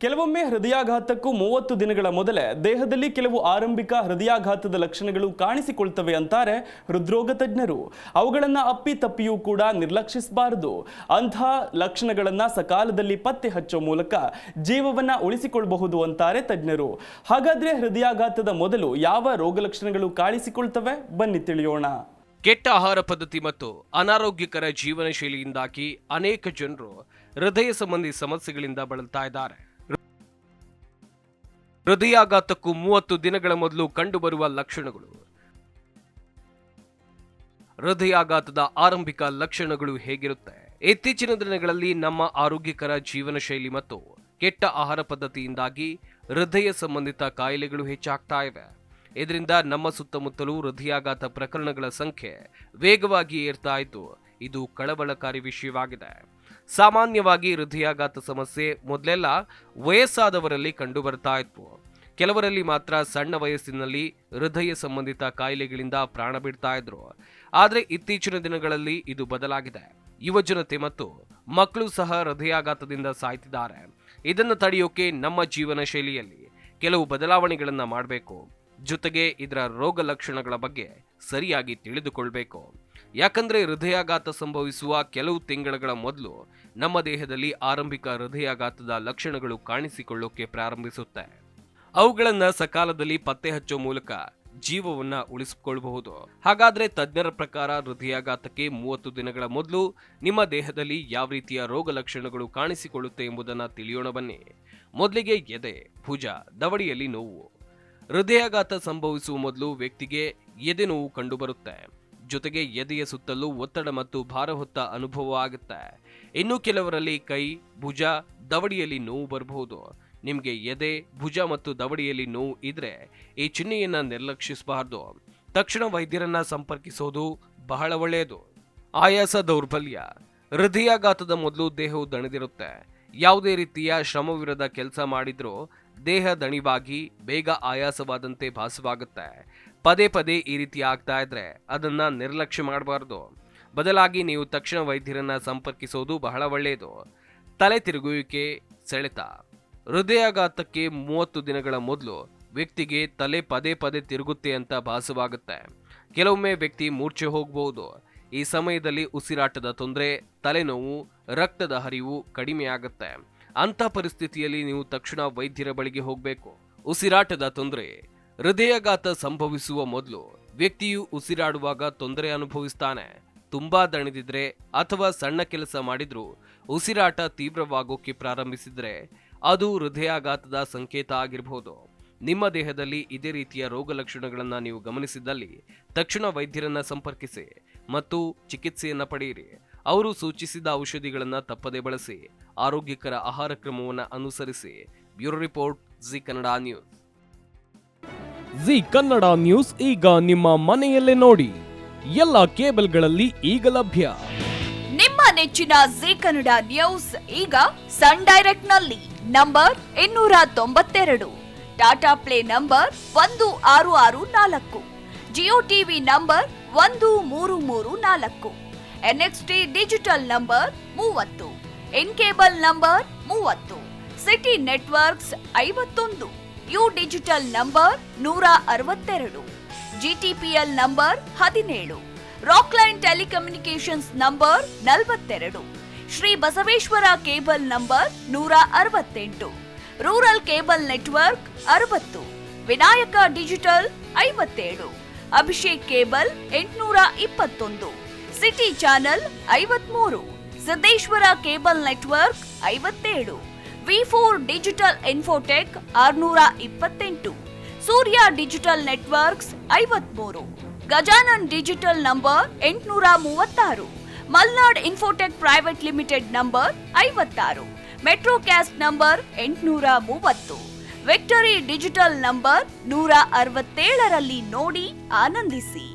ಕೆಲವೊಮ್ಮೆ ಹೃದಯಾಘಾತಕ್ಕೂ 30 ದಿನಗಳ ಮೊದಲೇ ದೇಹದಲ್ಲಿ ಕೆಲವು ಆರಂಭಿಕ ಹೃದಯಾಘಾತದ ಲಕ್ಷಣಗಳು ಕಾಣಿಸಿಕೊಳ್ತವೆ ಅಂತಾರೆ ಹೃದ್ರೋಗ ತಜ್ಞರು. ಅವುಗಳನ್ನು ಅಪ್ಪಿತಪ್ಪಿಯೂ ಕೂಡ ನಿರ್ಲಕ್ಷಿಸಬಾರದು. ಅಂಥ ಲಕ್ಷಣಗಳನ್ನು ಸಕಾಲದಲ್ಲಿ ಪತ್ತೆ ಹಚ್ಚೋ ಮೂಲಕ ಜೀವವನ್ನ ಉಳಿಸಿಕೊಳ್ಳಬಹುದು ಅಂತಾರೆ ತಜ್ಞರು. ಹಾಗಾದ್ರೆ ಹೃದಯಾಘಾತದ ಮೊದಲು ಯಾವ ರೋಗ ಲಕ್ಷಣಗಳು ಕಾಣಿಸಿಕೊಳ್ತವೆ? ಬನ್ನಿ ತಿಳಿಯೋಣ. ಕೆಟ್ಟ ಆಹಾರ ಪದ್ಧತಿ ಮತ್ತು ಅನಾರೋಗ್ಯಕರ ಜೀವನ ಶೈಲಿಯಿಂದಾಗಿ ಅನೇಕ ಜನರು ಹೃದಯ ಸಂಬಂಧಿ ಸಮಸ್ಯೆಗಳಿಂದ ಬಳಲ್ತಾ ಇದ್ದಾರೆ. ಹೃದಯಾಘಾತಕ್ಕೂ 30 ದಿನಗಳ ಮೊದಲು ಕಂಡುಬರುವ ಲಕ್ಷಣಗಳು. ಹೃದಯಾಘಾತದ ಆರಂಭಿಕ ಲಕ್ಷಣಗಳು ಹೇಗಿರುತ್ತೆ? ಇತ್ತೀಚಿನ ದಿನಗಳಲ್ಲಿ ನಮ್ಮ ಆರೋಗ್ಯಕರ ಜೀವನ ಶೈಲಿ ಮತ್ತು ಕೆಟ್ಟ ಆಹಾರ ಪದ್ಧತಿಯಿಂದಾಗಿ ಹೃದಯ ಸಂಬಂಧಿತ ಕಾಯಿಲೆಗಳು ಹೆಚ್ಚಾಗ್ತಾ ಇವೆ. ಇದರಿಂದ ನಮ್ಮ ಸುತ್ತಮುತ್ತಲೂ ಹೃದಯಾಘಾತ ಪ್ರಕರಣಗಳ ಸಂಖ್ಯೆ ವೇಗವಾಗಿ ಏರ್ತಾ ಇದ್ದು, ಇದು ಕಳವಳಕಾರಿ ವಿಷಯವಾಗಿದೆ. ಸಾಮಾನ್ಯವಾಗಿ ಹೃದಯಾಘಾತ ಸಮಸ್ಯೆ ಮೊದಲೆಲ್ಲ ವಯಸ್ಸಾದವರಲ್ಲಿ ಕಂಡು ಬರ್ತಾ ಇತ್ತು. ಕೆಲವರಲ್ಲಿ ಮಾತ್ರ ಸಣ್ಣ ವಯಸ್ಸಿನಲ್ಲಿ ಹೃದಯ ಸಂಬಂಧಿತ ಕಾಯಿಲೆಗಳಿಂದ ಪ್ರಾಣ ಬಿಡ್ತಾ ಇದ್ರು. ಆದರೆ ಇತ್ತೀಚಿನ ದಿನಗಳಲ್ಲಿ ಇದು ಬದಲಾಗಿದೆ. ಯುವಜನತೆ ಮತ್ತು ಮಕ್ಕಳು ಸಹ ಹೃದಯಾಘಾತದಿಂದ ಸಾಯ್ತಿದ್ದಾರೆ. ಇದನ್ನು ತಡೆಯೋಕೆ ನಮ್ಮ ಜೀವನ ಶೈಲಿಯಲ್ಲಿ ಕೆಲವು ಬದಲಾವಣೆಗಳನ್ನ ಮಾಡಬೇಕು. ಜೊತೆಗೆ ಇದರ ರೋಗ ಲಕ್ಷಣಗಳ ಬಗ್ಗೆ ಸರಿಯಾಗಿ ತಿಳಿದುಕೊಳ್ಬೇಕು. ಯಾಕಂದ್ರೆ ಹೃದಯಾಘಾತ ಸಂಭವಿಸುವ ಕೆಲವು ತಿಂಗಳ ಮೊದಲು ನಮ್ಮ ದೇಹದಲ್ಲಿ ಆರಂಭಿಕ ಹೃದಯಾಘಾತದ ಲಕ್ಷಣಗಳು ಕಾಣಿಸಿಕೊಳ್ಳೋಕೆ ಪ್ರಾರಂಭಿಸುತ್ತೆ. ಅವುಗಳನ್ನ ಸಕಾಲದಲ್ಲಿ ಪತ್ತೆ ಹಚ್ಚೋ ಮೂಲಕ ಜೀವವನ್ನ ಉಳಿಸಿಕೊಳ್ಳಬಹುದು. ಹಾಗಾದ್ರೆ ತಜ್ಞರ ಪ್ರಕಾರ ಹೃದಯಾಘಾತಕ್ಕೆ 30 ದಿನಗಳ ಮೊದಲು ನಿಮ್ಮ ದೇಹದಲ್ಲಿ ಯಾವ ರೀತಿಯ ರೋಗ ಲಕ್ಷಣಗಳು ಕಾಣಿಸಿಕೊಳ್ಳುತ್ತೆ ಎಂಬುದನ್ನ ತಿಳಿಯೋಣ ಬನ್ನಿ. ಮೊದಲಿಗೆ ಎದೆ, ಭುಜ, ದವಡಿಯಲ್ಲಿ ನೋವು. ಹೃದಯಾಘಾತ ಸಂಭವಿಸುವ ಮೊದಲು ವ್ಯಕ್ತಿಗೆ ಎದೆ ನೋವು ಕಂಡುಬರುತ್ತೆ. ಜೊತೆಗೆ ಎದೆಯ ಸುತ್ತಲೂ ಒತ್ತಡ ಮತ್ತು ಭಾರ ಹೊತ್ತ ಅನುಭವ ಆಗುತ್ತೆ. ಇನ್ನು ಕೆಲವರಲ್ಲಿ ಕೈ, ಭುಜ, ದವಡಿಯಲ್ಲಿ ನೋವು ಬರಬಹುದು. ನಿಮಗೆ ಎದೆ, ಭುಜ ಮತ್ತು ದವಡಿಯಲ್ಲಿ ನೋವು ಇದ್ರೆ ಈ ಚಿಹ್ನೆಯನ್ನ ನಿರ್ಲಕ್ಷಿಸಬಾರದು. ತಕ್ಷಣ ವೈದ್ಯರನ್ನ ಸಂಪರ್ಕಿಸೋದು ಬಹಳ ಒಳ್ಳೆಯದು. ಆಯಾಸ, ದೌರ್ಬಲ್ಯ. ಹೃದಯಾಘಾತದ ಮೊದಲು ದೇಹವು ದಣಿದಿರುತ್ತೆ. ಯಾವುದೇ ರೀತಿಯ ಶ್ರಮವಿರದ ಕೆಲಸ ಮಾಡಿದ್ರೂ ದೇಹ ದಣಿವಾಗಿ ಬೇಗ ಆಯಾಸವಾದಂತೆ ಭಾಸವಾಗುತ್ತೆ. ಪದೇ ಪದೇ ಈ ರೀತಿ ಆಗ್ತಾ ಇದ್ರೆ ಅದನ್ನ ನಿರ್ಲಕ್ಷ್ಯ ಮಾಡಬಾರ್ದು. ಬದಲಾಗಿ ನೀವು ತಕ್ಷಣ ವೈದ್ಯರನ್ನ ಸಂಪರ್ಕಿಸೋದು ಬಹಳ ಒಳ್ಳೆಯದು. ತಲೆ ತಿರುಗುವಿಕೆ, ಸೆಳೆತ. ಹೃದಯಾಘಾತಕ್ಕೆ 30 ದಿನಗಳ ಮೊದಲು ವ್ಯಕ್ತಿಗೆ ತಲೆ ಪದೇ ಪದೇ ತಿರುಗುತ್ತೆ ಅಂತ ಭಾಸವಾಗುತ್ತೆ. ಕೆಲವೊಮ್ಮೆ ವ್ಯಕ್ತಿ ಮೂರ್ಛೆ ಹೋಗಬಹುದು. ಈ ಸಮಯದಲ್ಲಿ ಉಸಿರಾಟದ ತೊಂದರೆ, ತಲೆನೋವು, ರಕ್ತದ ಹರಿವು ಕಡಿಮೆಯಾಗುತ್ತೆ. ಅಂತ ಪರಿಸ್ಥಿತಿಯಲ್ಲಿ ನೀವು ತಕ್ಷಣ ವೈದ್ಯರ ಬಳಿಗೆ ಹೋಗಬೇಕು. ಉಸಿರಾಟದ ತೊಂದರೆ. ಹೃದಯಾಘಾತ ಸಂಭವಿಸುವ ಮೊದಲು ವ್ಯಕ್ತಿಯು ಉಸಿರಾಡುವಾಗ ತೊಂದರೆ ಅನುಭವಿಸ್ತಾನೆ. ತುಂಬಾ ದಣಿದಿದ್ರೆ ಅಥವಾ ಸಣ್ಣ ಕೆಲಸ ಮಾಡಿದ್ರೂ ಉಸಿರಾಟ ತೀವ್ರವಾಗೋಕೆ ಪ್ರಾರಂಭಿಸಿದ್ರೆ ಅದು ಹೃದಯಾಘಾತದ ಸಂಕೇತ ಆಗಿರಬಹುದು. ನಿಮ್ಮ ದೇಹದಲ್ಲಿ ಇದೇ ರೀತಿಯ ರೋಗ ಲಕ್ಷಣಗಳನ್ನ ನೀವು ಗಮನಿಸಿದಲ್ಲಿ ತಕ್ಷಣ ವೈದ್ಯರನ್ನ ಸಂಪರ್ಕಿಸಿ ಮತ್ತು ಚಿಕಿತ್ಸೆಯನ್ನ ಪಡೆಯಿರಿ. ಅವರು ಸೂಚಿಸಿದ ಔಷಧಿಗಳನ್ನ ತಪ್ಪದೆ ಬಳಸಿ, ಆರೋಗ್ಯಕರ ಆಹಾರ ಕ್ರಮವನ್ನು ಅನುಸರಿಸಿ. Bureau report, G Kannada news. G Kannada news ಈಗ ನಿಮ್ಮ ಮನೆಯಲ್ಲೇ ನೋಡಿ. ಎಲ್ಲ ಕೇಬಲ್ಗಳಲ್ಲಿ ಈಗ ಲಭ್ಯ. ನಿಮ್ಮ ನೆಚ್ಚಿನ ಜಿ ಕನ್ನಡ ನ್ಯೂಸ್ ಈಗ ಸನ್ ಡೈರೆಕ್ಟ್ ನಲ್ಲಿ number 292, Tata play number 1664, Jio TV number 1334, NXT digital number 30, in cable number 30, city networks 51, U digital number 162, GTPL number 17, Rockline telecommunications number 42, Shri Basaveshwara cable number 168, rural cable network 60, Vinayaka digital 57, Abhishek cable 821, city channel 53, Siddeshwara cable network 57, V4 digital Infotech 628, Surya digital networks 53, Gajanan digital number 836, Malnad infotech private limited number 56, Metrocast number 830, victory digital number 167ರಲ್ಲಿ ನೋಡಿ ಆನಂದಿಸಿ.